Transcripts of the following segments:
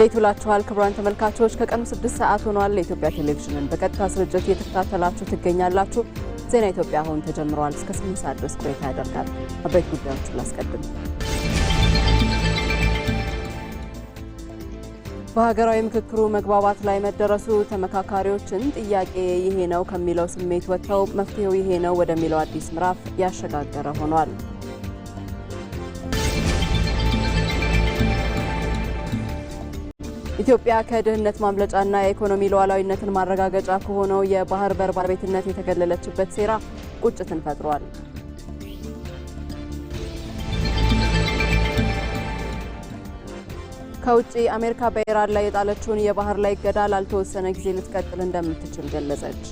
እንዴት ውላችኋል ክቡራን ተመልካቾች ከቀኑ 6 ሰዓት ሆኗል። ለኢትዮጵያ ቴሌቪዥንን በቀጥታ ስርጭት እየተከታተላችሁ ትገኛላችሁ። ዜና ኢትዮጵያ አሁን ተጀምሯል። እስከ 8 ሰዓት ድረስ ቆይታ ያደርጋል። አበይት ጉዳዮችን ላስቀድም። በሀገራዊ ምክክሩ መግባባት ላይ መደረሱ ተመካካሪዎችን ጥያቄ ይሄ ነው ከሚለው ስሜት ወጥተው መፍትሄው ይሄ ነው ወደሚለው አዲስ ምዕራፍ ያሸጋገረ ሆኗል። ኢትዮጵያ ከድህነት ማምለጫና የኢኮኖሚ ሉዓላዊነትን ማረጋገጫ ከሆነው የባህር በር ባለቤትነት የተገለለችበት ሴራ ቁጭትን ፈጥሯል። ከውጪ አሜሪካ በኢራን ላይ የጣለችውን የባህር ላይ እገዳ ላልተወሰነ ጊዜ ልትቀጥል እንደምትችል ገለጸች።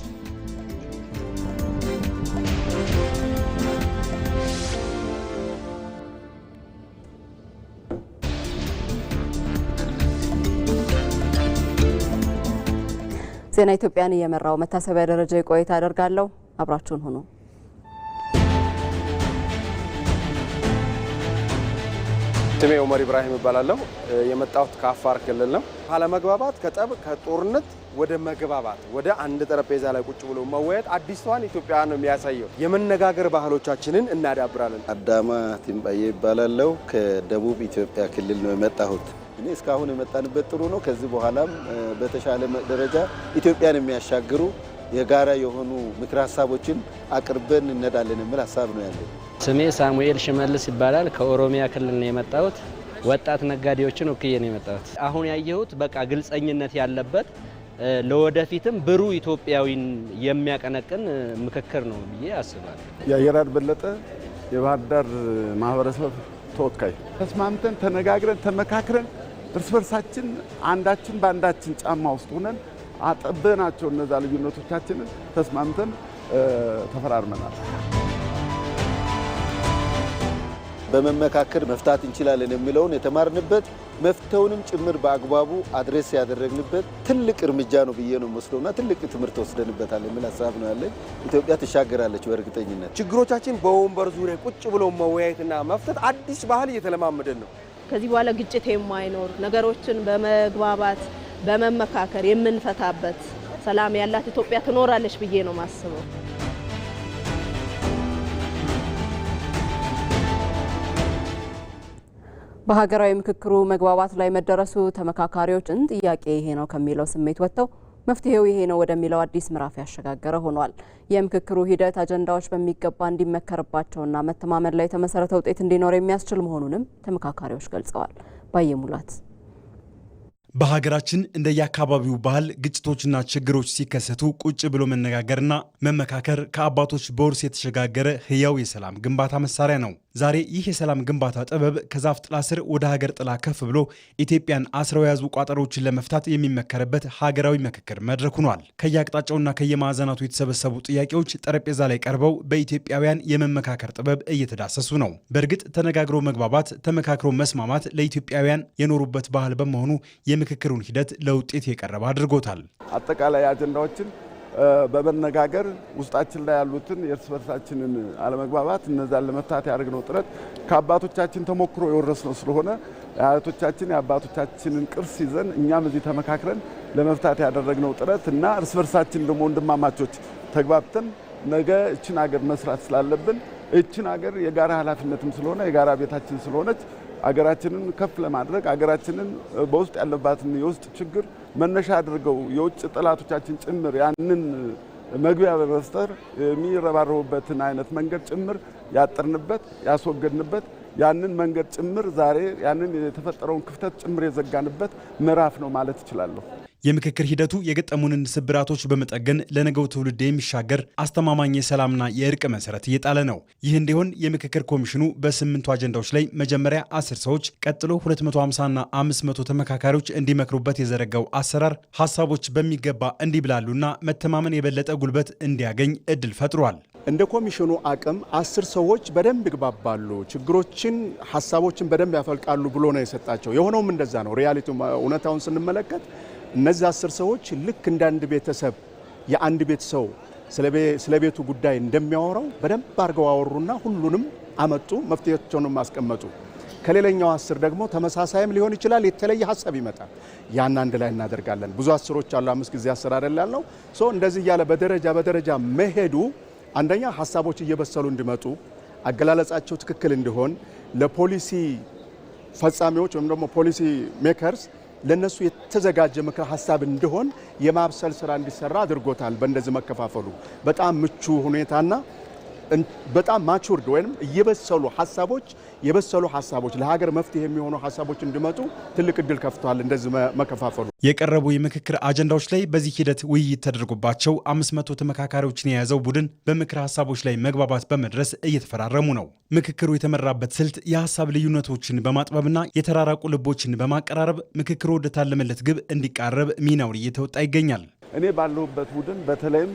ዜና ኢትዮጵያን እየመራው መታሰቢያ ደረጃ ቆይታ አደርጋለሁ። አብራችሁን ሁኑ። ስሜ ኡመር ኢብራሂም ይባላለሁ። የመጣሁት ከአፋር ክልል ነው። አለመግባባት ከጠብ ከጦርነት ወደ መግባባት ወደ አንድ ጠረጴዛ ላይ ቁጭ ብሎ መወያየት አዲሷን ኢትዮጵያ ነው የሚያሳየው። የመነጋገር ባህሎቻችንን እናዳብራለን። አዳማ ቲምባዬ ይባላለሁ። ከደቡብ ኢትዮጵያ ክልል ነው የመጣሁት። እኔ እስካሁን የመጣንበት ጥሩ ነው። ከዚህ በኋላም በተሻለ ደረጃ ኢትዮጵያን የሚያሻግሩ የጋራ የሆኑ ምክር ሀሳቦችን አቅርበን እንሄዳለን የሚል ሀሳብ ነው ያለው። ስሜ ሳሙኤል ሽመልስ ይባላል። ከኦሮሚያ ክልል ነው የመጣሁት። ወጣት ነጋዴዎችን ወክዬ ነው የመጣሁት። አሁን ያየሁት በቃ ግልጸኝነት ያለበት ለወደፊትም ብሩህ ኢትዮጵያዊን የሚያቀነቅን ምክክር ነው ብዬ አስባለሁ። የአየራድ በለጠ የባህር ዳር ማህበረሰብ ተወካይ። ተስማምተን ተነጋግረን ተመካክረን እርስ በርሳችን አንዳችን በአንዳችን ጫማ ውስጥ ሆነን አጠበናቸው እነዛ ልዩነቶቻችንን ተስማምተን ተፈራርመናል። በመመካከር መፍታት እንችላለን የሚለውን የተማርንበት መፍተውንም ጭምር በአግባቡ አድሬስ ያደረግንበት ትልቅ እርምጃ ነው ብዬ ነው መስሎና ትልቅ ትምህርት ወስደንበታል የሚል ሀሳብ ነው ያለኝ። ኢትዮጵያ ትሻገራለች በእርግጠኝነት። ችግሮቻችን በወንበር ዙሪያ ቁጭ ብሎ መወያየትና መፍታት አዲስ ባህል እየተለማመደን ነው። ከዚህ በኋላ ግጭት የማይኖር ነገሮችን በመግባባት በመመካከር የምንፈታበት ሰላም ያላት ኢትዮጵያ ትኖራለች ብዬ ነው ማስበው። በሀገራዊ ምክክሩ መግባባት ላይ መደረሱ ተመካካሪዎችን ጥያቄ ይሄ ነው ከሚለው ስሜት ወጥተው መፍትሄው ይሄ ነው ወደሚለው አዲስ ምዕራፍ ያሸጋገረ ሆኗል። የምክክሩ ሂደት አጀንዳዎች በሚገባ እንዲመከርባቸውና መተማመን ላይ የተመሰረተ ውጤት እንዲኖር የሚያስችል መሆኑንም ተመካካሪዎች ገልጸዋል። ባየሙላት በሀገራችን እንደየአካባቢው ባህል ግጭቶችና ችግሮች ሲከሰቱ ቁጭ ብሎ መነጋገርና መመካከር ከአባቶች በውርስ የተሸጋገረ ህያው የሰላም ግንባታ መሳሪያ ነው። ዛሬ ይህ የሰላም ግንባታ ጥበብ ከዛፍ ጥላ ስር ወደ ሀገር ጥላ ከፍ ብሎ ኢትዮጵያን አስረው የያዙ ቋጠሮችን ለመፍታት የሚመከርበት ሀገራዊ ምክክር መድረክ ሆኗል። ከየአቅጣጫውና ከየማዕዘናቱ የተሰበሰቡ ጥያቄዎች ጠረጴዛ ላይ ቀርበው በኢትዮጵያውያን የመመካከር ጥበብ እየተዳሰሱ ነው። በእርግጥ ተነጋግሮ መግባባት፣ ተመካክሮ መስማማት ለኢትዮጵያውያን የኖሩበት ባህል በመሆኑ የምክክሩን ሂደት ለውጤት የቀረበ አድርጎታል። አጠቃላይ አጀንዳዎችን በመነጋገር ውስጣችን ላይ ያሉትን የእርስ በርሳችንን አለመግባባት እነዛን ለመፍታት ያደረግነው ጥረት ከአባቶቻችን ተሞክሮ የወረስነው ስለሆነ የአያቶቻችን የአባቶቻችንን ቅርስ ይዘን እኛም እዚህ ተመካክረን ለመፍታት ያደረግነው ጥረት እና እርስ በርሳችን ደግሞ ወንድማማቾች ተግባብተን ነገ እችን ሀገር መስራት ስላለብን እችን ሀገር የጋራ ኃላፊነትም ስለሆነ የጋራ ቤታችን ስለሆነች አገራችንን ከፍ ለማድረግ አገራችንን በውስጥ ያለባትን የውስጥ ችግር መነሻ አድርገው የውጭ ጠላቶቻችን ጭምር ያንን መግቢያ በመፍጠር የሚረባረቡበትን አይነት መንገድ ጭምር ያጠርንበት ያስወገድንበት ያንን መንገድ ጭምር ዛሬ ያንን የተፈጠረውን ክፍተት ጭምር የዘጋንበት ምዕራፍ ነው ማለት እችላለሁ። የምክክር ሂደቱ የገጠሙንን ስብራቶች በመጠገን ለነገው ትውልድ የሚሻገር አስተማማኝ የሰላምና የእርቅ መሰረት እየጣለ ነው። ይህ እንዲሆን የምክክር ኮሚሽኑ በ8 አጀንዳዎች ላይ መጀመሪያ 10 ሰዎች ቀጥሎ 250ና 500 ተመካካሪዎች እንዲመክሩበት የዘረጋው አሰራር ሀሳቦች በሚገባ እንዲብላሉና መተማመን የበለጠ ጉልበት እንዲያገኝ እድል ፈጥሯል። እንደ ኮሚሽኑ አቅም 10 ሰዎች በደንብ ይግባባሉ፣ ችግሮችን ሀሳቦችን በደንብ ያፈልቃሉ ብሎ ነው የሰጣቸው። የሆነውም እንደዛ ነው። ሪያሊቲው እውነታውን ስንመለከት እነዚህ 10 ሰዎች ልክ እንደ አንድ ቤተሰብ የአንድ ቤት ሰው ስለ ቤቱ ጉዳይ እንደሚያወራው በደንብ አድርገው አወሩና ሁሉንም አመጡ፣ መፍትሄያቸውንም አስቀመጡ። ከሌላኛው 10 ደግሞ ተመሳሳይም ሊሆን ይችላል፣ የተለየ ሀሳብ ይመጣል። ያን አንድ ላይ እናደርጋለን። ብዙ 10ዎች አሉ፣ 5 ጊዜ 10 አይደል ያልነው። እንደዚህ እያለ በደረጃ መሄዱ አንደኛ ሀሳቦች እየበሰሉ እንዲመጡ አገላለጻቸው ትክክል እንዲሆን ለፖሊሲ ፈጻሚዎች ወይም ደግሞ ፖሊሲ ሜከርስ ለነሱ የተዘጋጀ ምክረ ሀሳብ እንዲሆን የማብሰል ስራ እንዲሰራ አድርጎታል። በእንደዚህ መከፋፈሉ በጣም ምቹ ሁኔታና በጣም ማቹርድ ወይም የበሰሉ ሀሳቦች ለሀገር መፍትሄ የሚሆኑ ሀሳቦች እንዲመጡ ትልቅ እድል ከፍቷል። እንደዚህ መከፋፈሉ የቀረቡ የምክክር አጀንዳዎች ላይ በዚህ ሂደት ውይይት ተደርጎባቸው 500 ተመካካሪዎችን የያዘው ቡድን በምክር ሀሳቦች ላይ መግባባት በመድረስ እየተፈራረሙ ነው። ምክክሩ የተመራበት ስልት የሀሳብ ልዩነቶችን በማጥበብና የተራራቁ ልቦችን በማቀራረብ ምክክሩ ወደ ታለመለት ግብ እንዲቃረብ ሚናውን እየተወጣ ይገኛል። እኔ ባለሁበት ቡድን በተለይም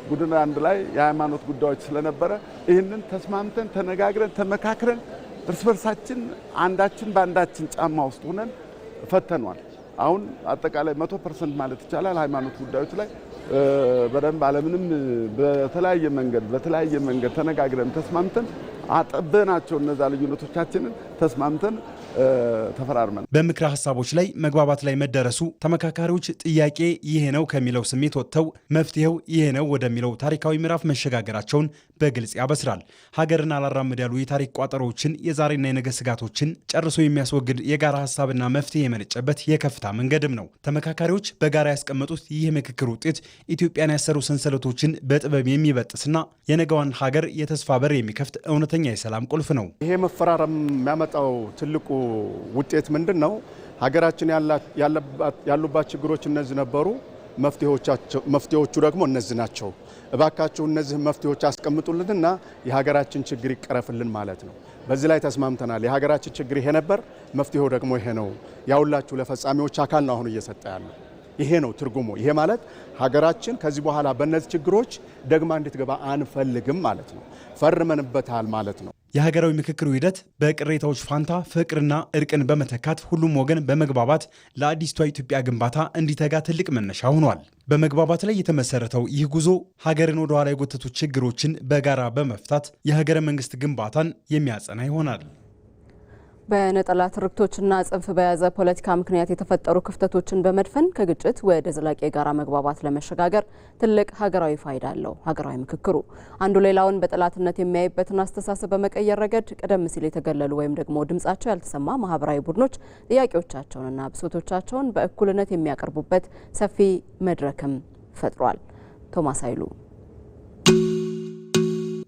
ቡድን አንድ ላይ የሃይማኖት ጉዳዮች ስለነበረ ይህንን ተስማምተን ተነጋግረን ተመካክረን እርስ በርሳችን አንዳችን በአንዳችን ጫማ ውስጥ ሆነን ፈተኗል። አሁን አጠቃላይ 100% ማለት ይቻላል ሃይማኖት ጉዳዮች ላይ በደንብ አለምንም በተለያየ መንገድ ተነጋግረን ተስማምተን አጠበናቸው። እነዛ ልዩነቶቻችንን ተስማምተን ተፈራርመን በምክረ ሀሳቦች ላይ መግባባት ላይ መደረሱ ተመካካሪዎች ጥያቄ ይሄ ነው ከሚለው ስሜት ወጥተው መፍትሄው ይሄ ነው ወደሚለው ታሪካዊ ምዕራፍ መሸጋገራቸውን በግልጽ ያበስራል። ሀገርን አላራምድ ያሉ የታሪክ ቋጠሮችን፣ የዛሬና የነገ ስጋቶችን ጨርሶ የሚያስወግድ የጋራ ሀሳብና መፍትሄ የመነጨበት የከፍታ መንገድም ነው። ተመካካሪዎች በጋራ ያስቀመጡት ይህ ምክክር ውጤት ኢትዮጵያን ያሰሩ ሰንሰለቶችን በጥበብ የሚበጥስና የነገዋን ሀገር የተስፋ በር የሚከፍት እውነተኛ የሰላም ቁልፍ ነው። ይሄ መፈራረም የሚያመጣው ትልቁ ውጤት ምንድን ነው? ሀገራችን ያሉባት ችግሮች እነዚህ ነበሩ፣ መፍትሄዎቹ ደግሞ እነዚህ ናቸው። እባካችሁ እነዚህ መፍትሄዎች አስቀምጡልንና የሀገራችን ችግር ይቀረፍልን ማለት ነው። በዚህ ላይ ተስማምተናል። የሀገራችን ችግር ይሄ ነበር፣ መፍትሄው ደግሞ ይሄ ነው። ያውላችሁ ለፈጻሚዎች አካል ነው አሁን እየሰጠ ያለው። ይሄ ነው ትርጉሙ። ይሄ ማለት ሀገራችን ከዚህ በኋላ በእነዚህ ችግሮች ደግማ እንድትገባ አንፈልግም ማለት ነው። ፈርመንበታል ማለት ነው። የሀገራዊ ምክክሩ ሂደት በቅሬታዎች ፋንታ ፍቅርና እርቅን በመተካት ሁሉም ወገን በመግባባት ለአዲስቷ ኢትዮጵያ ግንባታ እንዲተጋ ትልቅ መነሻ ሆኗል። በመግባባት ላይ የተመሰረተው ይህ ጉዞ ሀገርን ወደ ኋላ የጎተቱ ችግሮችን በጋራ በመፍታት የሀገረ መንግስት ግንባታን የሚያጸና ይሆናል። በነጠላ ትርክቶችና ጽንፍ በያዘ ፖለቲካ ምክንያት የተፈጠሩ ክፍተቶችን በመድፈን ከግጭት ወደ ዘላቂ የጋራ መግባባት ለመሸጋገር ትልቅ ሀገራዊ ፋይዳ አለው። ሀገራዊ ምክክሩ አንዱ ሌላውን በጠላትነት የሚያይበትን አስተሳሰብ በመቀየር ረገድ ቀደም ሲል የተገለሉ ወይም ደግሞ ድምጻቸው ያልተሰማ ማህበራዊ ቡድኖች ጥያቄዎቻቸውንና ብሶቶቻቸውን በእኩልነት የሚያቀርቡበት ሰፊ መድረክም ፈጥሯል። ቶማስ ኃይሉ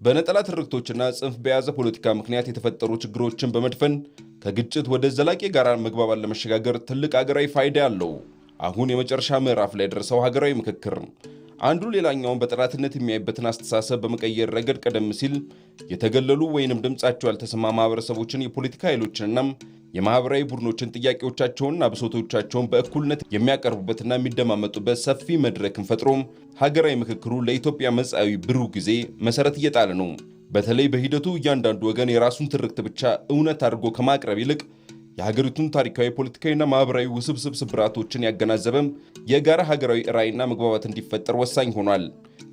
በነጠላ ትርክቶችና ጽንፍ በያዘ ፖለቲካ ምክንያት የተፈጠሩ ችግሮችን በመድፈን ከግጭት ወደ ዘላቂ የጋራ መግባባት ለመሸጋገር ትልቅ ሀገራዊ ፋይዳ ያለው አሁን የመጨረሻ ምዕራፍ ላይ ደረሰው ሀገራዊ ምክክር አንዱ ሌላኛውን በጠላትነት የሚያይበትን አስተሳሰብ በመቀየር ረገድ ቀደም ሲል የተገለሉ ወይንም ድምጻቸው ያልተሰማ ማህበረሰቦችን፣ የፖለቲካ ኃይሎችንና የማህበራዊ ቡድኖችን ጥያቄዎቻቸውንና ብሶቶቻቸውን በእኩልነት የሚያቀርቡበትና የሚደማመጡበት ሰፊ መድረክን ፈጥሮም ሀገራዊ ምክክሩ ለኢትዮጵያ መጻኢ ብሩህ ጊዜ መሰረት እየጣለ ነው። በተለይ በሂደቱ እያንዳንዱ ወገን የራሱን ትርክት ብቻ እውነት አድርጎ ከማቅረብ ይልቅ የሀገሪቱን ታሪካዊ፣ ፖለቲካዊና ማህበራዊ ውስብስብ ስብራቶችን ያገናዘበም የጋራ ሀገራዊ ራዕይና መግባባት እንዲፈጠር ወሳኝ ሆኗል።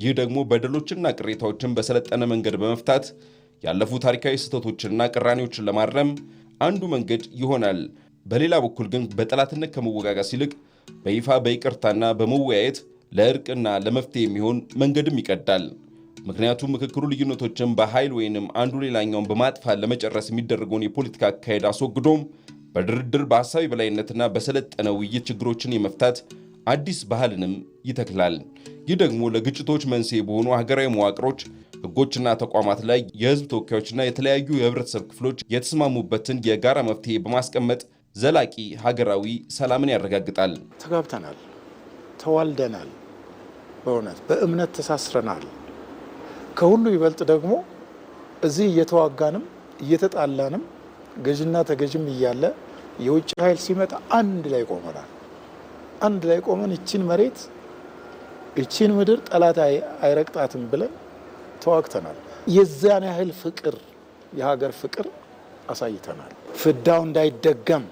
ይህ ደግሞ በደሎችና ቅሬታዎችን በሰለጠነ መንገድ በመፍታት ያለፉ ታሪካዊ ስህተቶችንና ቅራኔዎችን ለማረም አንዱ መንገድ ይሆናል። በሌላ በኩል ግን በጠላትነት ከመወጋጋት ይልቅ በይፋ በይቅርታና በመወያየት ለእርቅና ለመፍትሄ የሚሆን መንገድም ይቀዳል። ምክንያቱም ምክክሩ ልዩነቶችን በኃይል ወይንም አንዱ ሌላኛውን በማጥፋት ለመጨረስ የሚደረገውን የፖለቲካ አካሄድ አስወግዶም በድርድር በሀሳብ የበላይነትና በሰለጠነ ውይይት ችግሮችን የመፍታት አዲስ ባህልንም ይተክላል። ይህ ደግሞ ለግጭቶች መንስኤ በሆኑ ሀገራዊ መዋቅሮች፣ ህጎችና ተቋማት ላይ የህዝብ ተወካዮችና የተለያዩ የህብረተሰብ ክፍሎች የተስማሙበትን የጋራ መፍትሄ በማስቀመጥ ዘላቂ ሀገራዊ ሰላምን ያረጋግጣል። ተጋብተናል፣ ተዋልደናል፣ በእምነት ተሳስረናል። ከሁሉ ይበልጥ ደግሞ እዚህ እየተዋጋንም እየተጣላንም ገዥና ተገዥም እያለ የውጭ ኃይል ሲመጣ አንድ ላይ ቆመናል። አንድ ላይ ቆመን እቺን መሬት እቺን ምድር ጠላት አይረግጣትም ብለን ተዋግተናል። የዛን ያህል ፍቅር፣ የሀገር ፍቅር አሳይተናል። ፍዳው እንዳይደገም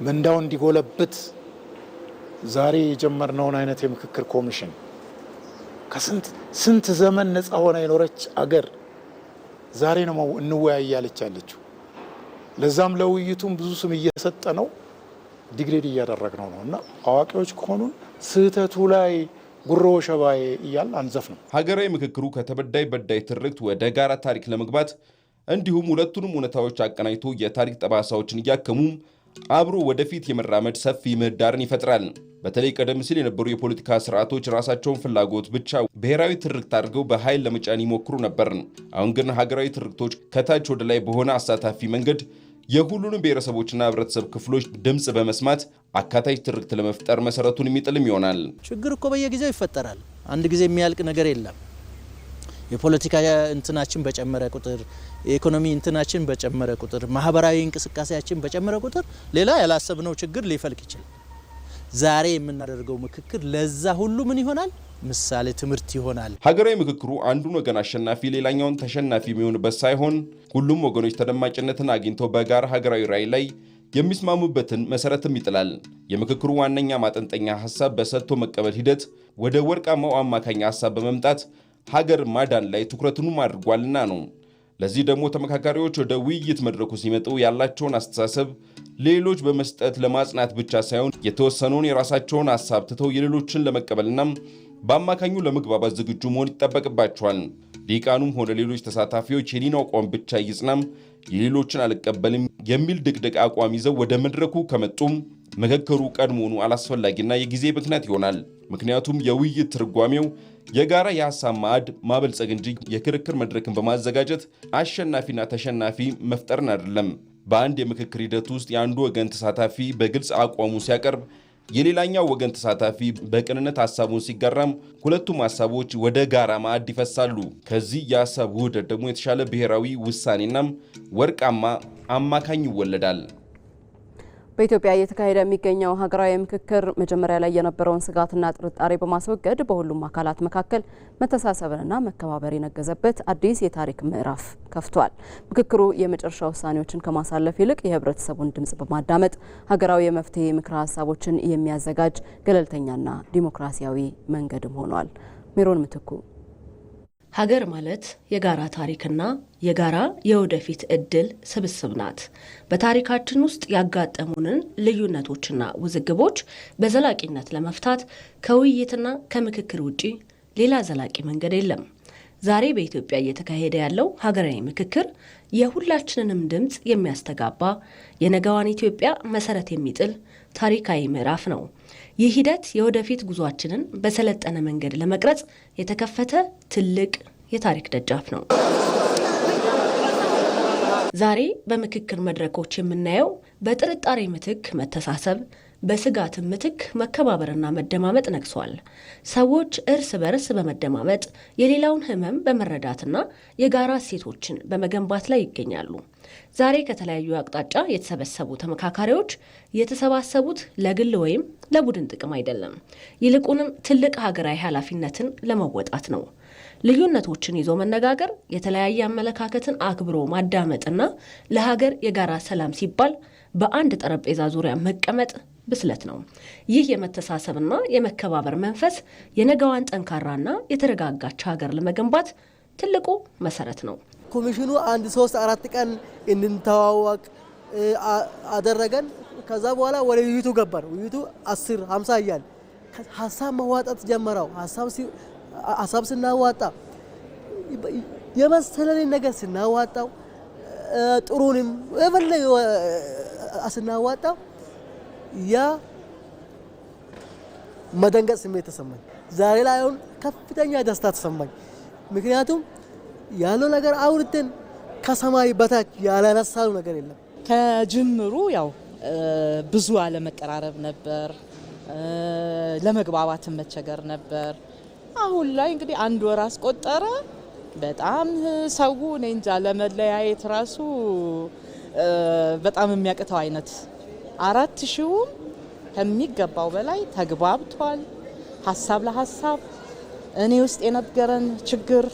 ምንዳው እንዲጎለብት ዛሬ የጀመርነውን አይነት የምክክር ኮሚሽን ከስንት ዘመን ነፃ ሆና የኖረች አገር ዛሬ ነው እንወያያለች ያለችው። ለዛም ለውይይቱም ብዙ ስም እየሰጠ ነው፣ ዲግሬድ እያደረግነው ነው እና አዋቂዎች ከሆኑን ስህተቱ ላይ ጉሮ ሸባዬ እያል አንዘፍንም። ሀገራዊ ምክክሩ ከተበዳይ በዳይ ትርክት ወደ ጋራ ታሪክ ለመግባት እንዲሁም ሁለቱንም እውነታዎች አቀናጅቶ የታሪክ ጠባሳዎችን እያከሙ አብሮ ወደፊት የመራመድ ሰፊ ምህዳርን ይፈጥራል። በተለይ ቀደም ሲል የነበሩ የፖለቲካ ስርዓቶች ራሳቸውን ፍላጎት ብቻ ብሔራዊ ትርክት አድርገው በኃይል ለመጫን ይሞክሩ ነበር። አሁን ግን ሀገራዊ ትርክቶች ከታች ወደ ላይ በሆነ አሳታፊ መንገድ የሁሉንም ብሔረሰቦችና ህብረተሰብ ክፍሎች ድምጽ በመስማት አካታች ትርክት ለመፍጠር መሰረቱን የሚጥልም ይሆናል። ችግር እኮ በየጊዜው ይፈጠራል። አንድ ጊዜ የሚያልቅ ነገር የለም። የፖለቲካ እንትናችን በጨመረ ቁጥር፣ የኢኮኖሚ እንትናችን በጨመረ ቁጥር፣ ማህበራዊ እንቅስቃሴያችን በጨመረ ቁጥር ሌላ ያላሰብነው ችግር ሊፈልቅ ይችላል። ዛሬ የምናደርገው ምክክር ለዛ ሁሉ ምን ይሆናል? ምሳሌ ትምህርት ይሆናል። ሀገራዊ ምክክሩ አንዱን ወገን አሸናፊ ሌላኛውን ተሸናፊ የሚሆንበት ሳይሆን ሁሉም ወገኖች ተደማጭነትን አግኝተው በጋራ ሀገራዊ ራዕይ ላይ የሚስማሙበትን መሰረትም ይጥላል። የምክክሩ ዋነኛ ማጠንጠኛ ሀሳብ በሰጥቶ መቀበል ሂደት ወደ ወርቃማው አማካኝ ሀሳብ በመምጣት ሀገር ማዳን ላይ ትኩረቱንም አድርጓልና ነው። ለዚህ ደግሞ ተመካካሪዎች ወደ ውይይት መድረኩ ሲመጡ ያላቸውን አስተሳሰብ ሌሎች በመስጠት ለማጽናት ብቻ ሳይሆን የተወሰነውን የራሳቸውን ሀሳብ ትተው የሌሎችን ለመቀበልና በአማካኙ ለመግባባት ዝግጁ መሆን ይጠበቅባቸዋል። ሊቃኑም ሆነ ሌሎች ተሳታፊዎች የኔን አቋም ብቻ ይጽናም የሌሎችን አልቀበልም የሚል ድቅድቅ አቋም ይዘው ወደ መድረኩ ከመጡም ምክክሩ ቀድሞውኑ አላስፈላጊና የጊዜ ብክነት ይሆናል። ምክንያቱም የውይይት ትርጓሜው የጋራ የሀሳብ ማዕድ ማበልጸግ እንጂ የክርክር መድረክን በማዘጋጀት አሸናፊና ተሸናፊ መፍጠርን አይደለም። በአንድ የምክክር ሂደት ውስጥ የአንዱ ወገን ተሳታፊ በግልጽ አቋሙ ሲያቀርብ፣ የሌላኛው ወገን ተሳታፊ በቅንነት ሀሳቡን ሲጋራም ሁለቱም ሀሳቦች ወደ ጋራ ማዕድ ይፈሳሉ። ከዚህ የሀሳብ ውህደት ደግሞ የተሻለ ብሔራዊ ውሳኔና ወርቃማ አማካኝ ይወለዳል። በኢትዮጵያ እየተካሄደ የሚገኘው ሀገራዊ ምክክር መጀመሪያ ላይ የነበረውን ስጋትና ጥርጣሬ በማስወገድ በሁሉም አካላት መካከል መተሳሰብንና መከባበር የነገዘበት አዲስ የታሪክ ምዕራፍ ከፍቷል። ምክክሩ የመጨረሻ ውሳኔዎችን ከማሳለፍ ይልቅ የህብረተሰቡን ድምጽ በማዳመጥ ሀገራዊ የመፍትሄ ምክረ ሀሳቦችን የሚያዘጋጅ ገለልተኛና ዲሞክራሲያዊ መንገድም ሆኗል። ሜሮን ምትኩ ሀገር ማለት የጋራ ታሪክና የጋራ የወደፊት እድል ስብስብ ናት። በታሪካችን ውስጥ ያጋጠሙንን ልዩነቶችና ውዝግቦች በዘላቂነት ለመፍታት ከውይይትና ከምክክር ውጪ ሌላ ዘላቂ መንገድ የለም። ዛሬ በኢትዮጵያ እየተካሄደ ያለው ሀገራዊ ምክክር የሁላችንንም ድምፅ የሚያስተጋባ የነገዋን ኢትዮጵያ መሰረት የሚጥል ታሪካዊ ምዕራፍ ነው። ይህ ሂደት የወደፊት ጉዟችንን በሰለጠነ መንገድ ለመቅረጽ የተከፈተ ትልቅ የታሪክ ደጃፍ ነው። ዛሬ በምክክር መድረኮች የምናየው በጥርጣሬ ምትክ መተሳሰብ፣ በስጋት ምትክ መከባበርና መደማመጥ ነግሷል። ሰዎች እርስ በርስ በመደማመጥ የሌላውን ሕመም በመረዳትና የጋራ እሴቶችን በመገንባት ላይ ይገኛሉ። ዛሬ ከተለያዩ አቅጣጫ የተሰበሰቡ ተመካካሪዎች የተሰባሰቡት ለግል ወይም ለቡድን ጥቅም አይደለም። ይልቁንም ትልቅ ሀገራዊ ኃላፊነትን ለመወጣት ነው። ልዩነቶችን ይዞ መነጋገር፣ የተለያየ አመለካከትን አክብሮ ማዳመጥና ለሀገር የጋራ ሰላም ሲባል በአንድ ጠረጴዛ ዙሪያ መቀመጥ ብስለት ነው። ይህ የመተሳሰብና የመከባበር መንፈስ የነገዋን ጠንካራና የተረጋጋች ሀገር ለመገንባት ትልቁ መሰረት ነው። ኮሚሽኑ 1-3-4 ቀን እንድንተዋወቅ አደረገን። ከዛ በኋላ ወደ ውይይቱ ገባን። ውይይቱ 10-50 እያለ ሀሳብ መዋጣት ጀመረው። ሀሳብ ስናዋጣ የመሰለንን ነገር ስናዋጣው ጥሩንም የፈለገ ስናዋጣው ያ መደንገጥ ስሜት ተሰማኝ። ዛሬ ላይ አሁን ከፍተኛ ደስታ ተሰማኝ። ምክንያቱም ያለው ነገር አውርተን ከሰማይ በታች ያላነሳው ነገር የለም። ከጅምሩ ያው ብዙ አለመቀራረብ ነበር፣ ለመግባባት መቸገር ነበር። አሁን ላይ እንግዲህ 1 ወር አስቆጠረ። በጣም ሰው እኔ እንጃ ለመለያየት ራሱ በጣም የሚያቅተው አይነት 4000ም ከሚገባው በላይ ተግባብቷል። ሀሳብ ለሀሳብ እኔ ውስጥ የነበረን ችግር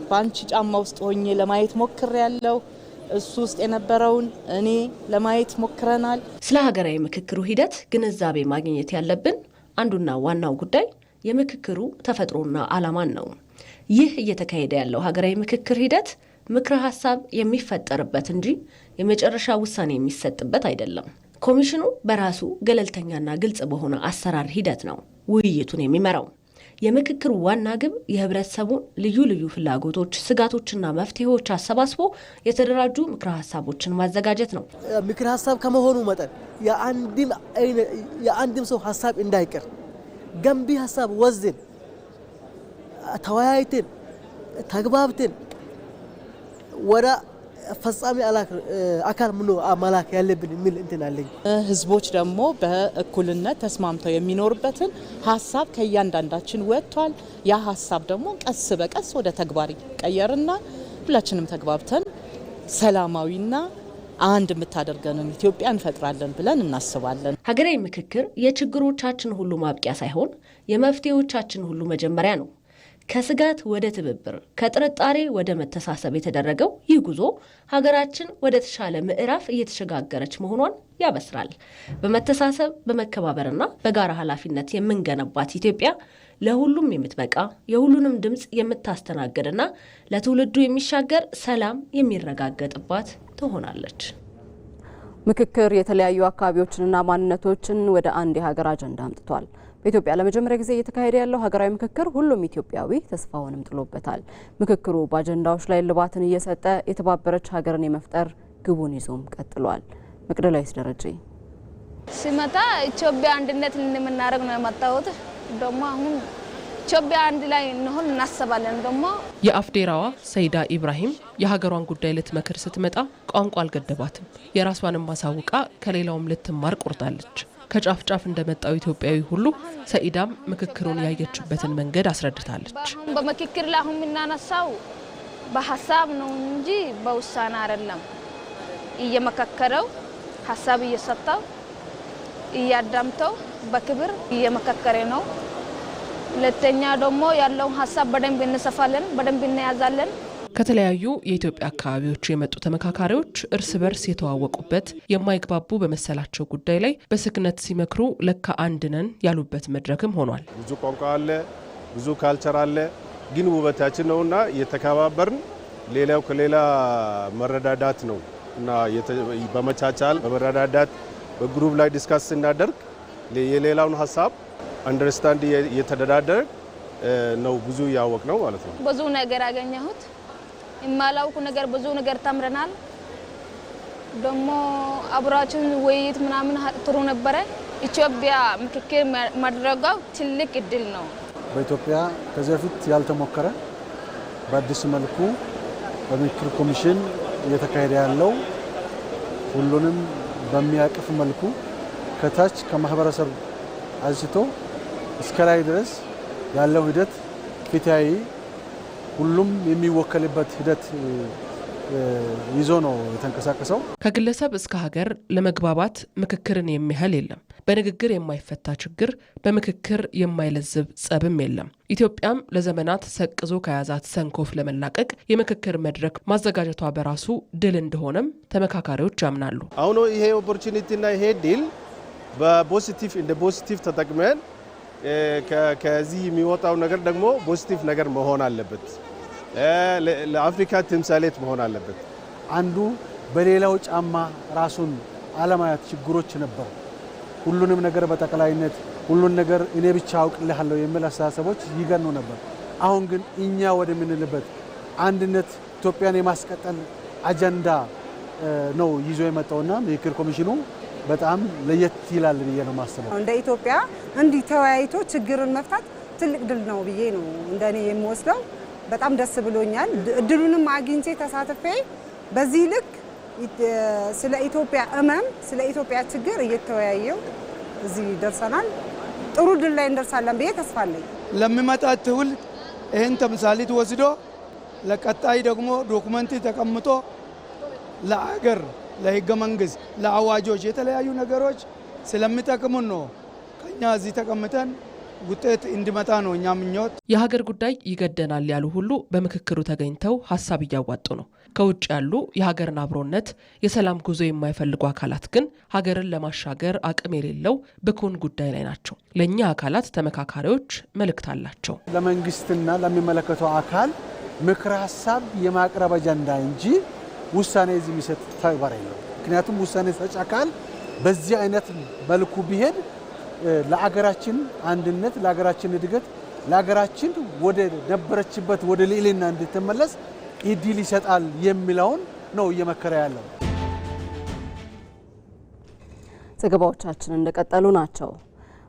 በአንቺ ጫማ ውስጥ ሆኜ ለማየት ሞክሬያለሁ። እሱ ውስጥ የነበረውን እኔ ለማየት ሞክረናል። ስለ ሀገራዊ ምክክሩ ሂደት ግንዛቤ ማግኘት ያለብን አንዱና ዋናው ጉዳይ የምክክሩ ተፈጥሮና ዓላማን ነው። ይህ እየተካሄደ ያለው ሀገራዊ ምክክር ሂደት ምክረ ሀሳብ የሚፈጠርበት እንጂ የመጨረሻ ውሳኔ የሚሰጥበት አይደለም። ኮሚሽኑ በራሱ ገለልተኛና ግልጽ በሆነ አሰራር ሂደት ነው ውይይቱን የሚመራው። የምክክሩ ዋና ግብ የህብረተሰቡን ልዩ ልዩ ፍላጎቶች፣ ስጋቶችና መፍትሄዎች አሰባስቦ የተደራጁ ምክረ ሀሳቦችን ማዘጋጀት ነው። ምክረ ሀሳብ ከመሆኑ መጠን የአንድም ሰው ሀሳብ እንዳይቀር ገንቢ ሀሳብ ወዝን ተወያይተን ተግባብተን ወደ ፈጻሚ አካል ምን አማላክ ያለብን የሚል እንትን አለኝ። ህዝቦች ደግሞ በእኩልነት ተስማምተው የሚኖርበትን ሀሳብ ከእያንዳንዳችን ወጥቷል። ያ ሀሳብ ደግሞ ቀስ በቀስ ወደ ተግባር ይቀየርና ሁላችንም ተግባብተን ሰላማዊና አንድ የምታደርገንን ኢትዮጵያ እንፈጥራለን ብለን እናስባለን። ሀገራዊ ምክክር የችግሮቻችን ሁሉ ማብቂያ ሳይሆን የመፍትሄዎቻችን ሁሉ መጀመሪያ ነው። ከስጋት ወደ ትብብር፣ ከጥርጣሬ ወደ መተሳሰብ የተደረገው ይህ ጉዞ ሀገራችን ወደ ተሻለ ምዕራፍ እየተሸጋገረች መሆኗን ያበስራል። በመተሳሰብ በመከባበርና በጋራ ኃላፊነት የምንገነባት ኢትዮጵያ ለሁሉም የምትበቃ የሁሉንም ድምፅ የምታስተናግድና ለትውልዱ የሚሻገር ሰላም የሚረጋገጥባት ትሆናለች። ምክክር የተለያዩ አካባቢዎችንና ማንነቶችን ወደ አንድ የሀገር አጀንዳ አምጥቷል። በኢትዮጵያ ለመጀመሪያ ጊዜ እየተካሄደ ያለው ሀገራዊ ምክክር ሁሉም ኢትዮጵያዊ ተስፋውንም ጥሎበታል። ምክክሩ በአጀንዳዎች ላይ ልባትን እየሰጠ የተባበረች ሀገርን የመፍጠር ግቡን ይዞም ቀጥሏል። መቅደላዊስ ደረጀ ሲመጣ ኢትዮጵያ አንድነት ልንምናረግ ነው የመጣሁት። ደግሞ አሁን ኢትዮጵያ አንድ ላይ እንሆን እናስባለን። ደግሞ የአፍዴራዋ ሰይዳ ኢብራሂም የሀገሯን ጉዳይ ልትመክር ስትመጣ ቋንቋ አልገደባትም። የራሷንም ማሳውቃ ከሌላውም ልትማር ቆርጣለች። ከጫፍ ጫፍ እንደመጣው ኢትዮጵያዊ ሁሉ ሰኢዳም ምክክሩን ያየችበትን መንገድ አስረድታለች። በምክክር ላይ አሁን የምናነሳው በሀሳብ ነው እንጂ በውሳኔ አይደለም። እየመከከረው ሀሳብ እየሰጠው እያዳምጠው በክብር እየመከከረ ነው። ሁለተኛ ደግሞ ያለውን ሀሳብ በደንብ እንሰፋለን፣ በደንብ እንያዛለን። ከተለያዩ የኢትዮጵያ አካባቢዎች የመጡ ተመካካሪዎች እርስ በርስ የተዋወቁበት የማይግባቡ በመሰላቸው ጉዳይ ላይ በስክነት ሲመክሩ ለካ አንድ ነን ያሉበት መድረክም ሆኗል። ብዙ ቋንቋ አለ፣ ብዙ ካልቸር አለ፣ ግን ውበታችን ነውና የተከባበርን ሌላው ከሌላ መረዳዳት ነው እና በመቻቻል በመረዳዳት በግሩፕ ላይ ዲስካስ ስናደርግ የሌላውን ሀሳብ አንደርስታንድ እየተደራደረ ነው ብዙ ያወቅ ነው ማለት ነው። ብዙ ነገር አገኘሁት። የማላውቁ ነገር ብዙ ነገር ተምረናል። ደግሞ አብራችን ውይይት ምናምን ጥሩ ነበረ። ኢትዮጵያ ምክክር ማድረጋው ትልቅ እድል ነው። በኢትዮጵያ ከዚህ በፊት ያልተሞከረ በአዲስ መልኩ በምክክር ኮሚሽን እየተካሄደ ያለው ሁሉንም በሚያቅፍ መልኩ ከታች ከማህበረሰብ አንስቶ እስከ ላይ ድረስ ያለው ሂደት ፍትሃዊ ሁሉም የሚወከልበት ሂደት ይዞ ነው የተንቀሳቀሰው። ከግለሰብ እስከ ሀገር ለመግባባት ምክክርን የሚያህል የለም። በንግግር የማይፈታ ችግር፣ በምክክር የማይለዝብ ጸብም የለም። ኢትዮጵያም ለዘመናት ሰቅዞ ከያዛት ሰንኮፍ ለመላቀቅ የምክክር መድረክ ማዘጋጀቷ በራሱ ድል እንደሆነም ተመካካሪዎች ያምናሉ። አሁን ይሄ ኦፖርቹኒቲና ይሄ ድል እንደ ፖዚቲቭ ተጠቅመን ከዚህ የሚወጣው ነገር ደግሞ ፖዚቲቭ ነገር መሆን አለበት። ለአፍሪካ ተምሳሌት መሆን አለበት። አንዱ በሌላው ጫማ ራሱን አለማየት ችግሮች ነበሩ። ሁሉንም ነገር በጠቅላይነት ሁሉን ነገር እኔ ብቻ አውቅልሃለሁ የሚል አስተሳሰቦች ይገኑ ነበር። አሁን ግን እኛ ወደምንልበት አንድነት ኢትዮጵያን የማስቀጠል አጀንዳ ነው ይዞ የመጣውና ምክክር ኮሚሽኑ በጣም ለየት ይላል ብዬ ነው ማስበው። እንደ ኢትዮጵያ እንዲህ ተወያይቶ ችግርን መፍታት ትልቅ ድል ነው ብዬ ነው እንደኔ የምወስደው። በጣም ደስ ብሎኛል። እድሉንም አግኝቼ ተሳትፌ በዚህ ልክ ስለ ኢትዮጵያ ስለ ኢትዮጵያ ችግር እየተወያየው እዚህ ደርሰናል። ጥሩ ድል ላይ እንደርሳለን ብዬ ተስፋ አለኝ። ለሚመጣ ትውልድ ይህን ተምሳሌት ወስዶ ለቀጣይ ደግሞ ዶኩመንት ተቀምጦ ለአገር ለህገ መንግስት ለአዋጆች የተለያዩ ነገሮች ስለሚጠቅሙን ነው ከኛ እዚህ ተቀምጠን ውጤት እንዲመጣ ነው እኛ ምኞት። የሀገር ጉዳይ ይገደናል ያሉ ሁሉ በምክክሩ ተገኝተው ሀሳብ እያዋጡ ነው። ከውጭ ያሉ የሀገርን አብሮነት የሰላም ጉዞ የማይፈልጉ አካላት ግን ሀገርን ለማሻገር አቅም የሌለው ብኩን ጉዳይ ላይ ናቸው። ለእኛ አካላት ተመካካሪዎች መልእክት አላቸው። ለመንግስትና ለሚመለከተው አካል ምክረ ሀሳብ የማቅረብ አጀንዳ እንጂ ውሳኔ እዚህ የሚሰጥ ተግባር የለም። ምክንያቱም ውሳኔ ሰጪ አካል በዚህ አይነት መልኩ ቢሄድ ለአገራችን አንድነት፣ ለአገራችን እድገት፣ ለአገራችን ወደ ነበረችበት ወደ ልዕልና እንድትመለስ እድል ይሰጣል የሚለውን ነው እየመከረ ያለው። ዘገባዎቻችን እንደቀጠሉ ናቸው።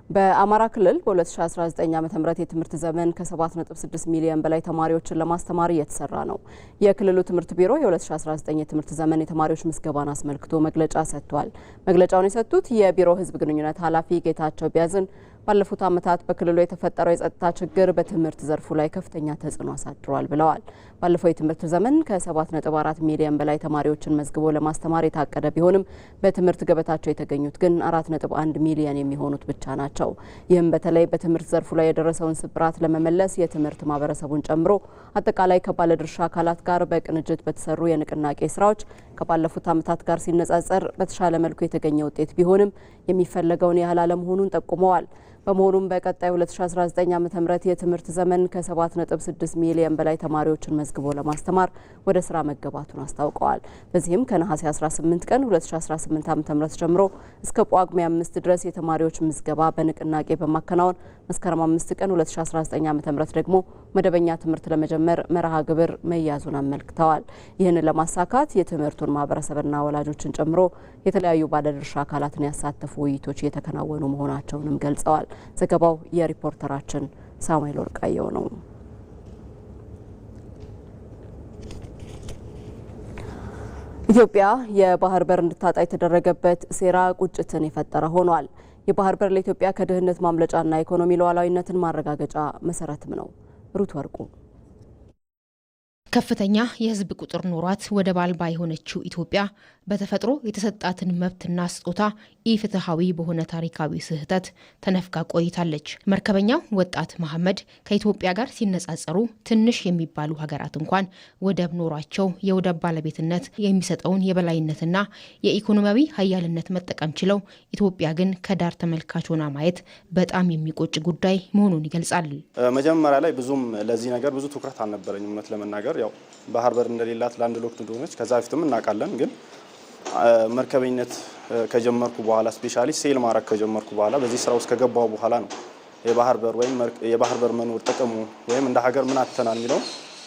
በአማራ ክልል በ2019 ዓ.ም የትምህርት ዘመን ከ7.6 ሚሊዮን በላይ ተማሪዎችን ለማስተማር እየተሰራ ነው። የክልሉ ትምህርት ቢሮ የ2019 የትምህርት ዘመን የተማሪዎች ምዝገባን አስመልክቶ መግለጫ ሰጥቷል። መግለጫውን የሰጡት የቢሮ ሕዝብ ግንኙነት ኃላፊ ጌታቸው ቢያዝን ባለፉት ዓመታት በክልሉ የተፈጠረው የጸጥታ ችግር በትምህርት ዘርፉ ላይ ከፍተኛ ተጽዕኖ አሳድሯል ብለዋል። ባለፈው የትምህርት ዘመን ከ7.4 ሚሊዮን በላይ ተማሪዎችን መዝግቦ ለማስተማር የታቀደ ቢሆንም በትምህርት ገበታቸው የተገኙት ግን 4.1 ሚሊዮን የሚሆኑት ብቻ ናቸው። ይህም በተለይ በትምህርት ዘርፉ ላይ የደረሰውን ስብራት ለመመለስ የትምህርት ማህበረሰቡን ጨምሮ አጠቃላይ ከባለድርሻ አካላት ጋር በቅንጅት በተሰሩ የንቅናቄ ስራዎች ከባለፉት ዓመታት ጋር ሲነጻጸር በተሻለ መልኩ የተገኘ ውጤት ቢሆንም የሚፈለገውን ያህል አለመሆኑን ጠቁመዋል። በመሆኑም በቀጣይ 2019 ዓ.ም የትምህርት ዘመን ከ7.6 ሚሊዮን በላይ ተማሪዎችን መዝግቦ ለማስተማር ወደ ስራ መገባቱን አስታውቀዋል። በዚህም ከነሐሴ 18 ቀን 2018 ዓ.ም ጀምሮ እስከ ጳጉሜ 5 ድረስ የተማሪዎች ምዝገባ በንቅናቄ በማከናወን መስከረም 5 ቀን 2019 ዓ.ም ደግሞ መደበኛ ትምህርት ለመጀመር መርሃ ግብር መያዙን አመልክተዋል። ይህንን ለማሳካት የትምህርቱን ማህበረሰብና ወላጆችን ጨምሮ የተለያዩ ባለድርሻ አካላትን ያሳተፉ ውይይቶች እየተከናወኑ መሆናቸውንም ገልጸዋል። ዘገባው የሪፖርተራችን ሳሙኤል ወርቃየው ነው። ኢትዮጵያ የባህር በር እንድታጣ የተደረገበት ሴራ ቁጭትን የፈጠረ ሆኗል። የባህር በር ለኢትዮጵያ ከድህነት ማምለጫና ኢኮኖሚ ሉዓላዊነትን ማረጋገጫ መሰረትም ነው። ሩት ወርቁ ከፍተኛ የህዝብ ቁጥር ኖሯት ወደብ አልባ የሆነችው ኢትዮጵያ በተፈጥሮ የተሰጣትን መብትና ስጦታ ኢፍትሐዊ በሆነ ታሪካዊ ስህተት ተነፍጋ ቆይታለች። መርከበኛው ወጣት መሐመድ ከኢትዮጵያ ጋር ሲነጻጸሩ ትንሽ የሚባሉ ሀገራት እንኳን ወደብ ኖሯቸው የወደብ ባለቤትነት የሚሰጠውን የበላይነትና የኢኮኖሚያዊ ሀያልነት መጠቀም ችለው ኢትዮጵያ ግን ከዳር ተመልካች ሆና ማየት በጣም የሚቆጭ ጉዳይ መሆኑን ይገልጻል። መጀመሪያ ላይ ብዙም ለዚህ ነገር ብዙ ትኩረት አልነበረኝም። እውነት ለመናገር ያው ባህር በር እንደሌላት ላንድ ሎክድ እንደሆነች ከዛ በፊትም እናውቃለን። ግን መርከበኝነት ከጀመርኩ በኋላ ስፔሻሊ ሴል ማድረግ ከጀመርኩ በኋላ በዚህ ስራ ውስጥ ከገባው በኋላ ነው የባህር በር ወይም የባህር በር መኖር ጥቅሙ ወይም እንደ ሀገር ምን አተናል የሚለው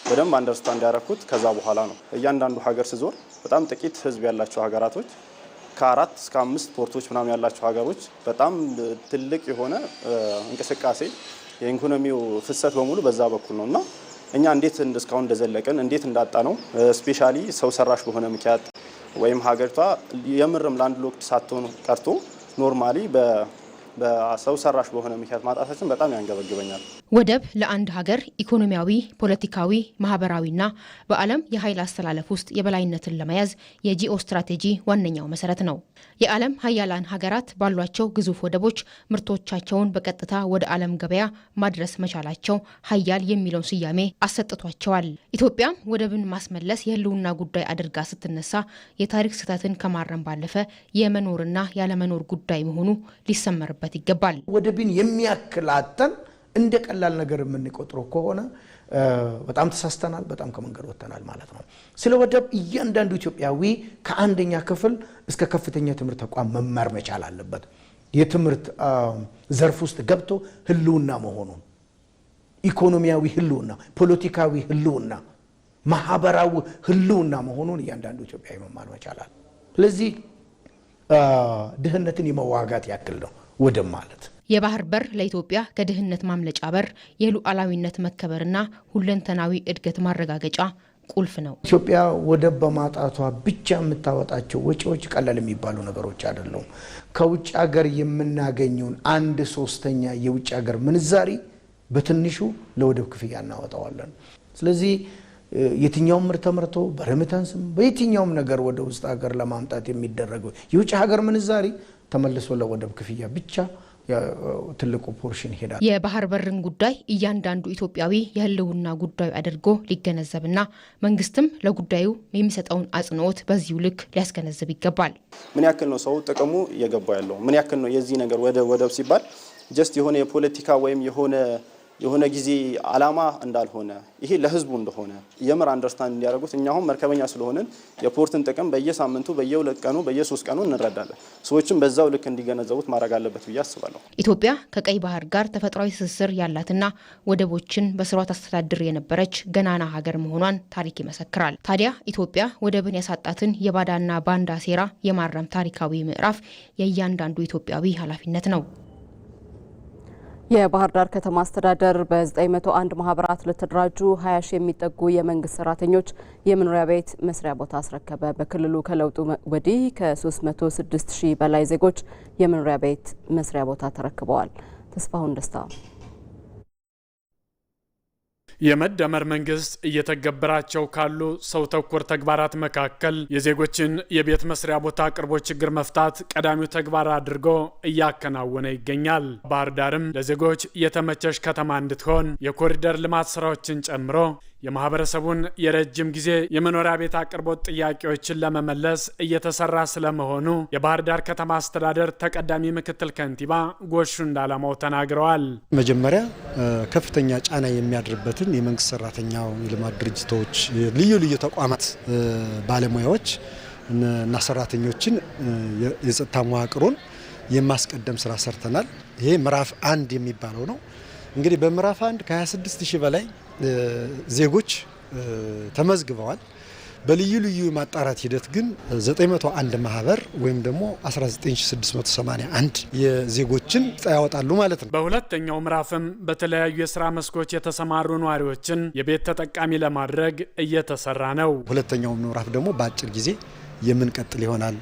በደንብ አንደርስታንድ ያደረኩት ከዛ በኋላ ነው። እያንዳንዱ ሀገር ስዞር በጣም ጥቂት ህዝብ ያላቸው ሀገራቶች ከ4 እስከ 5 ፖርቶች ምናምን ያላቸው ሀገሮች በጣም ትልቅ የሆነ እንቅስቃሴ የኢኮኖሚው ፍሰት በሙሉ በዛ በኩል ነውና እኛ እንዴት እስካሁን እንደዘለቀን እንዴት እንዳጣ ነው ስፔሻሊ ሰው ሰራሽ በሆነ ምክንያት ወይም ሀገሪቷ የምርም ላንድ ሎክድ ሳትሆን ቀርቶ ኖርማሊ በሰው ሰራሽ በሆነ ምክንያት ማጣታችን በጣም ያንገበግበኛል። ወደብ ለአንድ ሀገር ኢኮኖሚያዊ፣ ፖለቲካዊ፣ ማህበራዊና በዓለም የኃይል አስተላለፍ ውስጥ የበላይነትን ለመያዝ የጂኦ ስትራቴጂ ዋነኛው መሰረት ነው። የዓለም ሀያላን ሀገራት ባሏቸው ግዙፍ ወደቦች ምርቶቻቸውን በቀጥታ ወደ ዓለም ገበያ ማድረስ መቻላቸው ሀያል የሚለውን ስያሜ አሰጥቷቸዋል። ኢትዮጵያም ወደብን ማስመለስ የህልውና ጉዳይ አድርጋ ስትነሳ የታሪክ ስህተትን ከማረም ባለፈ የመኖርና ያለመኖር ጉዳይ መሆኑ ሊሰመርበት ይገባል። ወደብን የሚያክላተን እንደ ቀላል ነገር የምንቆጥረው ከሆነ በጣም ተሳስተናል፣ በጣም ከመንገድ ወጥተናል ማለት ነው። ስለ ወደብ እያንዳንዱ ኢትዮጵያዊ ከአንደኛ ክፍል እስከ ከፍተኛ ትምህርት ተቋም መማር መቻል አለበት። የትምህርት ዘርፍ ውስጥ ገብቶ ህልውና መሆኑን፣ ኢኮኖሚያዊ ህልውና፣ ፖለቲካዊ ህልውና፣ ማህበራዊ ህልውና መሆኑን እያንዳንዱ ኢትዮጵያዊ መማር መቻል አለ። ስለዚህ ድህነትን የመዋጋት ያክል ነው ወደብ ማለት። የባህር በር ለኢትዮጵያ ከድህነት ማምለጫ በር፣ የሉዓላዊነት መከበርና ሁለንተናዊ እድገት ማረጋገጫ ቁልፍ ነው። ኢትዮጵያ ወደብ በማጣቷ ብቻ የምታወጣቸው ወጪዎች ቀላል የሚባሉ ነገሮች አይደሉም። ከውጭ ሀገር የምናገኘውን 1/3 የውጭ ሀገር ምንዛሪ በትንሹ ለወደብ ክፍያ እናወጣዋለን። ስለዚህ የትኛውም ምርት ተመርቶ በሬሚታንስም በየትኛውም ነገር ወደ ውስጥ ሀገር ለማምጣት የሚደረገው የውጭ ሀገር ምንዛሪ ተመልሶ ለወደብ ክፍያ ብቻ ትልቁ ፖርሽን ይሄዳል። የባህር በርን ጉዳይ እያንዳንዱ ኢትዮጵያዊ የህልውና ጉዳዩ አድርጎ ሊገነዘብና መንግስትም ለጉዳዩ የሚሰጠውን አጽንኦት በዚሁ ልክ ሊያስገነዝብ ይገባል። ምን ያክል ነው ሰው ጥቅሙ እየገባ ያለው? ምን ያክል ነው የዚህ ነገር ወደብ ሲባል ጀስት የሆነ የፖለቲካ ወይም የሆነ የሆነ ጊዜ አላማ እንዳልሆነ ይሄ ለህዝቡ እንደሆነ የምር አንደርስታንድ እንዲያደርጉት እኛ አሁን መርከበኛ ስለሆነን የፖርትን ጥቅም በየሳምንቱ በየ2 ቀኑ በየ3 ቀኑ እንረዳለን። ሰዎችም በዛው ልክ እንዲገነዘቡት ማድረግ አለበት ብዬ አስባለሁ። ኢትዮጵያ ከቀይ ባህር ጋር ተፈጥሯዊ ትስስር ያላትና ወደቦችን በስሯ ታስተዳድር የነበረች ገናና ሀገር መሆኗን ታሪክ ይመሰክራል። ታዲያ ኢትዮጵያ ወደብን ያሳጣትን የባዳና ባንዳ ሴራ የማረም ታሪካዊ ምዕራፍ የእያንዳንዱ ኢትዮጵያዊ ኃላፊነት ነው። የባህር ዳር ከተማ አስተዳደር በ901 ማህበራት ለተደራጁ 20 ሺህ የሚጠጉ የመንግስት ሰራተኞች የመኖሪያ ቤት መስሪያ ቦታ አስረከበ። በክልሉ ከለውጡ ወዲህ ከ306 ሺህ በላይ ዜጎች የመኖሪያ ቤት መስሪያ ቦታ ተረክበዋል። ተስፋሁን ደስታ የመደመር መንግስት እየተገበራቸው ካሉ ሰው ተኮር ተግባራት መካከል የዜጎችን የቤት መስሪያ ቦታ አቅርቦት ችግር መፍታት ቀዳሚው ተግባር አድርጎ እያከናወነ ይገኛል። ባህር ዳርም ለዜጎች የተመቸሽ ከተማ እንድትሆን የኮሪደር ልማት ስራዎችን ጨምሮ የማህበረሰቡን የረጅም ጊዜ የመኖሪያ ቤት አቅርቦት ጥያቄዎችን ለመመለስ እየተሰራ ስለመሆኑ የባህር ዳር ከተማ አስተዳደር ተቀዳሚ ምክትል ከንቲባ ጎሹ እንዳላማው ተናግረዋል። መጀመሪያ ከፍተኛ ጫና የሚያድርበትን የመንግስት ሰራተኛው፣ የልማት ድርጅቶች፣ ልዩ ልዩ ተቋማት ባለሙያዎች እና ሰራተኞችን የጸጥታ መዋቅሩን የማስቀደም ስራ ሰርተናል። ይሄ ምዕራፍ 1 የሚባለው ነው። እንግዲህ በምዕራፍ 1 ከ26 ሺህ በላይ ዜጎች ተመዝግበዋል። በልዩ ልዩ ማጣራት ሂደት ግን 901 ማህበር ወይም ደግሞ 19681 የዜጎችን ያወጣሉ ማለት ነው። በሁለተኛው ምዕራፍም በተለያዩ የስራ መስኮች የተሰማሩ ነዋሪዎችን የቤት ተጠቃሚ ለማድረግ እየተሰራ ነው። ሁለተኛው ምዕራፍ ደግሞ በአጭር ጊዜ የምንቀጥል ይሆናል።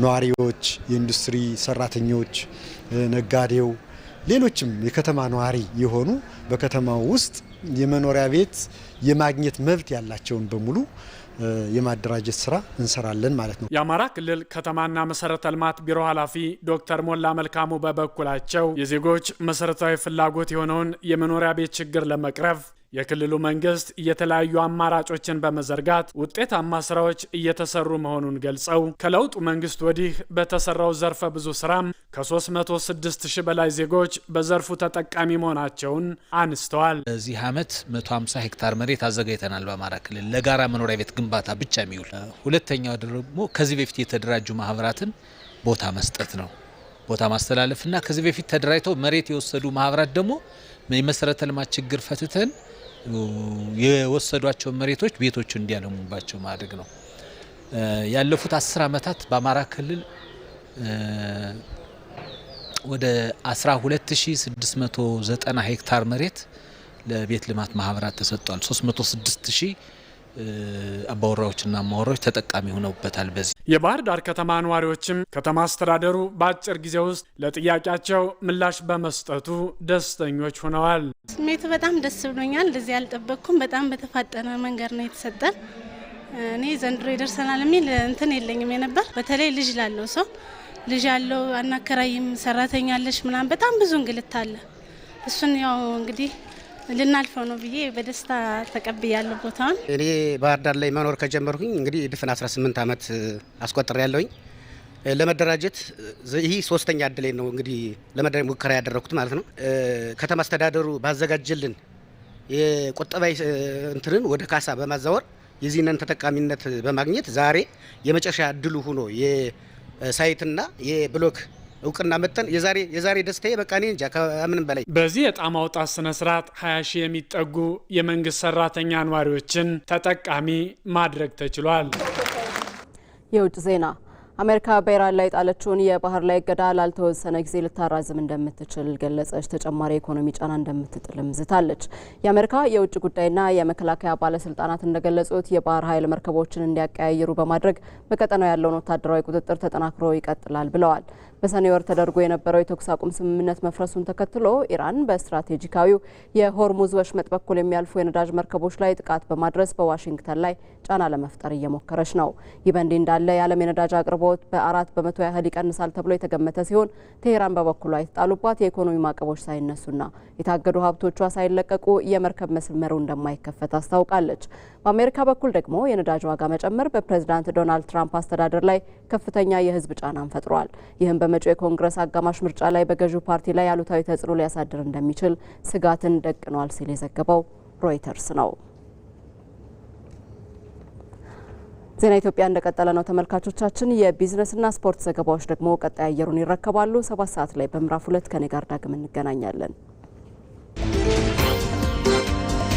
ነዋሪዎች፣ የኢንዱስትሪ ሰራተኞች፣ ነጋዴው፣ ሌሎችም የከተማ ነዋሪ የሆኑ በከተማው ውስጥ የመኖሪያ ቤት የማግኘት መብት ያላቸውን በሙሉ የማደራጀት ስራ እንሰራለን ማለት ነው። የአማራ ክልል ከተማና መሰረተ ልማት ቢሮ ኃላፊ ዶክተር ሞላ መልካሙ በበኩላቸው የዜጎች መሰረታዊ ፍላጎት የሆነውን የመኖሪያ ቤት ችግር ለመቅረፍ የክልሉ መንግስት የተለያዩ አማራጮችን በመዘርጋት ውጤታማ ስራዎች እየተሰሩ መሆኑን ገልጸው ከለውጡ መንግስት ወዲህ በተሰራው ዘርፈ ብዙ ስራም ከ306 ሺህ በላይ ዜጎች በዘርፉ ተጠቃሚ መሆናቸውን አንስተዋል። በዚህ ዓመት 150 ሄክታር መሬት አዘጋጅተናል በአማራ ክልል ለጋራ መኖሪያ ቤት ግንባታ ብቻ የሚውል። ሁለተኛው ደግሞ ከዚህ በፊት የተደራጁ ማህበራትን ቦታ መስጠት ነው። ቦታ ማስተላለፍና ከዚህ በፊት ተደራጅተው መሬት የወሰዱ ማህበራት ደግሞ የመሰረተ ልማት ችግር ፈትተን የወሰዷቸው መሬቶች ቤቶቹ እንዲያለሙባቸው ማድረግ ነው። ያለፉት 10 ዓመታት በአማራ ክልል ወደ 12690 ሄክታር መሬት ለቤት ልማት ማህበራት ተሰጥቷል። 306000 አባወራዎችና ማወራዎች ተጠቃሚ ሆነውበታል። በዚህ የባህር ዳር ከተማ ነዋሪዎችም ከተማ አስተዳደሩ በአጭር ጊዜ ውስጥ ለጥያቄያቸው ምላሽ በመስጠቱ ደስተኞች ሆነዋል። ስሜቱ በጣም ደስ ብሎኛል። እንደዚህ ያልጠበቅኩም። በጣም በተፋጠነ መንገድ ነው የተሰጠን። እኔ ዘንድሮ ይደርሰናል የሚል እንትን የለኝም የነበር። በተለይ ልጅ ላለው ሰው ልጅ ያለው አናከራይም ሰራተኛ አለሽ ምናምን በጣም ብዙ እንግልት አለ። እሱን ያው እንግዲህ ልናልፈው ነው ብዬ በደስታ ተቀብያለሁ ቦታውን። እኔ ባህር ዳር ላይ መኖር ከጀመርኩኝ እንግዲህ ድፍን 18 ዓመት አስቆጥሬ ያለሁኝ። ለመደራጀት ይህ 3ኛ እድሌ ነው እንግዲህ ለመደራጀት ሙከራ ያደረኩት ማለት ነው። ከተማ አስተዳደሩ ባዘጋጀልን የቁጠባ እንትንን ወደ ካሳ በማዛወር የዚህንን ተጠቃሚነት በማግኘት ዛሬ የመጨረሻ እድሉ ሆኖ የሳይትና የብሎክ እውቅና መጠን የዛሬ ደስታዬ በቃ እኔ እንጃ ከምንም በላይ። በዚህ የዕጣ ማውጣት ስነ ስርዓት 20 ሺህ የሚጠጉ የመንግስት ሰራተኛ ነዋሪዎችን ተጠቃሚ ማድረግ ተችሏል። የውጭ ዜና አሜሪካ በኢራን ላይ ጣለችውን የባህር ላይ እገዳ ላልተወሰነ ጊዜ ልታራዝም እንደምትችል ገለጸች። ተጨማሪ ኢኮኖሚ ጫና እንደምትጥልም ዝታለች። የአሜሪካ የውጭ ጉዳይና የመከላከያ ባለስልጣናት እንደገለጹት የባህር ኃይል መርከቦችን እንዲያቀያይሩ በማድረግ በቀጠናው ያለውን ወታደራዊ ቁጥጥር ተጠናክሮ ይቀጥላል ብለዋል። በሰኔ ወር ተደርጎ የነበረው የተኩስ አቁም ስምምነት መፍረሱን ተከትሎ ኢራን በስትራቴጂካዊው የሆርሙዝ ወሽመጥ በኩል የሚያልፉ የነዳጅ መርከቦች ላይ ጥቃት በማድረስ በዋሽንግተን ላይ ጫና ለመፍጠር እየሞከረች ነው። ይህ በእንዲህ እንዳለ የዓለም የነዳጅ አቅርቦት አቅርቦት በ4 በመቶ ያህል ይቀንሳል ተብሎ የተገመተ ሲሆን ቴሄራን በበኩሏ የተጣሉባት የኢኮኖሚ ማዕቀቦች ሳይነሱና የታገዱ ሀብቶቿ ሳይለቀቁ የመርከብ መስመሩ እንደማይከፈት አስታውቃለች። በአሜሪካ በኩል ደግሞ የነዳጅ ዋጋ መጨመር በፕሬዝዳንት ዶናልድ ትራምፕ አስተዳደር ላይ ከፍተኛ የህዝብ ጫናን ፈጥሯል። ይህም በመጪው የኮንግረስ አጋማሽ ምርጫ ላይ በገዢው ፓርቲ ላይ አሉታዊ ተጽዕኖ ሊያሳድር እንደሚችል ስጋትን ደቅኗል ሲል የዘገበው ሮይተርስ ነው። ዜና ኢትዮጵያ እንደቀጠለ ነው ተመልካቾቻችን። የቢዝነስና ስፖርት ዘገባዎች ደግሞ ቀጣይ አየሩን ይረከባሉ። 7 ሰዓት ላይ በምዕራፍ 2 ከኔ ጋር ዳግም እንገናኛለን።